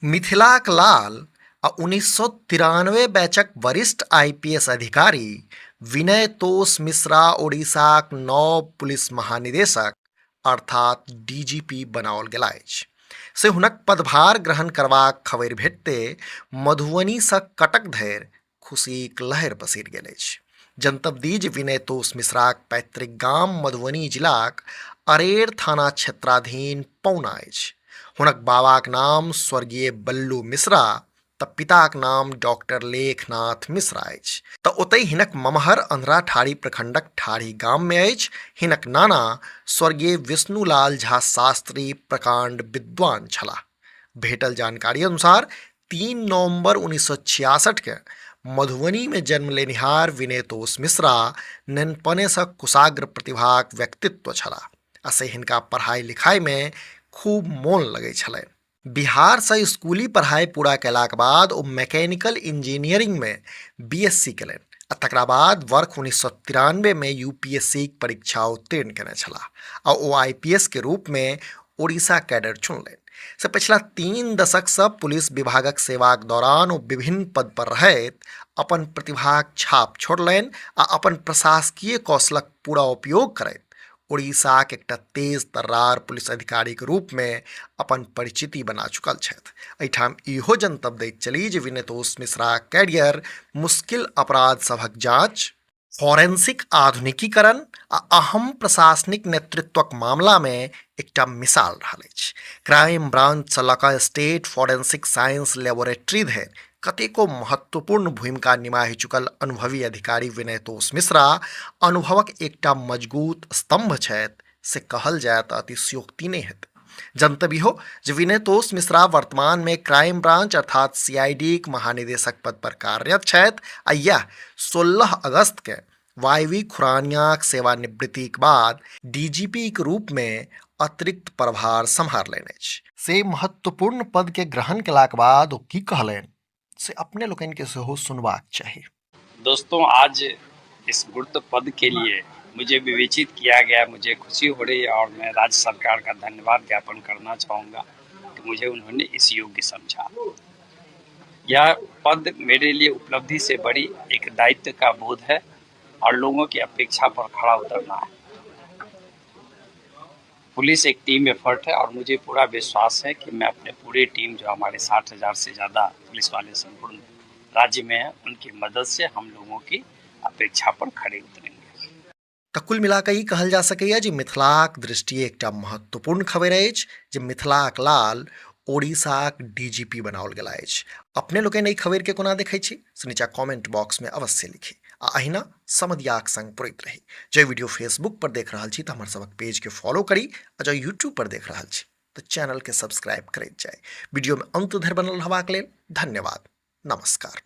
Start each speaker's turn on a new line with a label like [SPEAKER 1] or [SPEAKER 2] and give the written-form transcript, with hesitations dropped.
[SPEAKER 1] मिथिलाक लाल आ 1993 बैचक वरिष्ठ आईपीएस अधिकारी विनय तोष मिश्रा ओडिशाक नव पुलिस महानिदेशक अर्थात डीजीपी बनाओल गेल अछि। से हुनक पदभार ग्रहण करबाक खबरि भेटते मधुबनी सँ कटक धरि खुशीक लहरि पसरि गेल अछि। जनतब दी जे विनय तोष मिश्राक पैतृक गाम मधुबनी जिलाक अरेर थाना क्षेत्राधीन पौना अछि। हुनक बाबाक नाम स्वर्गीय बल्लू मिश्रा तऽ पिताक नाम डॉक्टर लेखनाथ मिश्रा अछि। तऽ ओतहि हिनक ममहर अंधरा ठाड़ी प्रखंडक ठाड़ी गाम में अछि। हिनक नाना स्वर्गीय विष्णुलाल झा शास्त्री प्रकांड विद्वान छलाह। भेटल जानकारी अनुसार 3 नवंबर 1966 के मधुबनी में जन्म लेनिहार विनय तोष मिश्रा नेनपने सँ कुशाग्र प्रतिभाक व्यक्तित्व छलाह आ से हिनका पढ़ाई लिखाई में खूब मोन लगै छलनि। बिहार सँ स्कूली पढ़ाई पूरा कयलाक बाद ओ मैकेनिकल इंजीनियरिंग में बीएससी केलनि आ तकरा बाद वर्ष 1993 में यूपीएससी परीक्षा उत्तीर्ण केने छलाह आ ओ आईपीएस के रूप में ओडिशा कैडर चुनलनि। से पिछला 3 दशक सँ पुलिस विभागक सेवाक दौरान ओ विभिन्न पद पर रहैत अपन प्रतिभाक छाप छोड़लनि आ अपन प्रशासकीय कौशलक पूरा उपयोग करैत ओडिशाक एकटा तेज तर्रार पुलिस अधिकारी के रूप में अपन परिचिति बना चुकल छथि। एहिठाम इहो जनतब दैत चली जे विनय तोष मिश्राक कैरियर मुश्किल अपराध सभक जांच, फॉरेंसिक आधुनिकीकरण आ अहम प्रशासनिक नेतृत्वक मामला में एकटा मिसाल रहल अछि। क्राइम ब्रांच सँ लऽ कऽ स्टेट फॉरेंसिक साइंस लेबोरेटरी धरि कतेको महत्वपूर्ण भूमिका निमाहि चुकल अनुभवी अधिकारी विनय तोष मिश्रा अनुभवक एकटा मजबूत स्तंभ छथि से कहल जाय तऽ अतिशयोक्ति नहि हेतै। जनतबी हो जे विनय तोष मिश्रा वर्तमान में क्राइम ब्रांच अर्थात सीआईडी के महानिदेशक पद पर कार्यरत छथि आ यह 16 अगस्त के वायवी खुरानियाक सेवानिवृत्तिक बाद डीजीपी के रूप में अतिरिक्त प्रभार सम्हार लेने अछि। से महत्वपूर्ण पद के ग्रहण केलाक बाद ओ की कहलनि से अपने लोकनि के सेहो सुनबाक चाही।
[SPEAKER 2] दोस्तों, आज इस गुरुत्व पद के लिए मुझे विवेचित किया गया, मुझे खुशी हो रही है और मैं राज्य सरकार का धन्यवाद ज्ञापन करना चाहूँगा कि मुझे उन्होंने इस योग्य समझा। यह पद मेरे लिए उपलब्धि से बड़ी एक दायित्व का बोध है और लोगों की अपेक्षा पर खड़ा उतरना है। पुलिस एक टीम एफर्ट है और मुझे पूरा विश्वास है कि मैं अपने पूरे टीम जो हमारे 60,000 से ज़्यादा पुलिस वाले संपूर्ण राज्य में है, उनकी मदद से हम लोगों की अपेक्षा पर खड़े उतरेंगे।
[SPEAKER 1] तऽ कुल मिलाकऽ ई कहल जा सकैए जे मिथिलाक दृष्टि एकटा महत्वपूर्ण खबर अछि जे मिथिलाक लाल ओडिशाक डीजीपी बनाओल गेल अछि। अपने लोकनि एहि खबर के कोना देखै छी से नीचा कमेंट बॉक्स में अवश्य लिखी आ अहिना समधियाक संग पुरैत रही। जँ वीडियो फेसबुक पर देख रहल छी तऽ हमर सबक पेज के फॉलो करी आ जँ यूट्यूब पर देख रहल छी तऽ चैनल के सब्सक्राइब करैत जाय। वीडियो में अंत धरि बनल रहबाक लेल धन्यवाद। नमस्कार।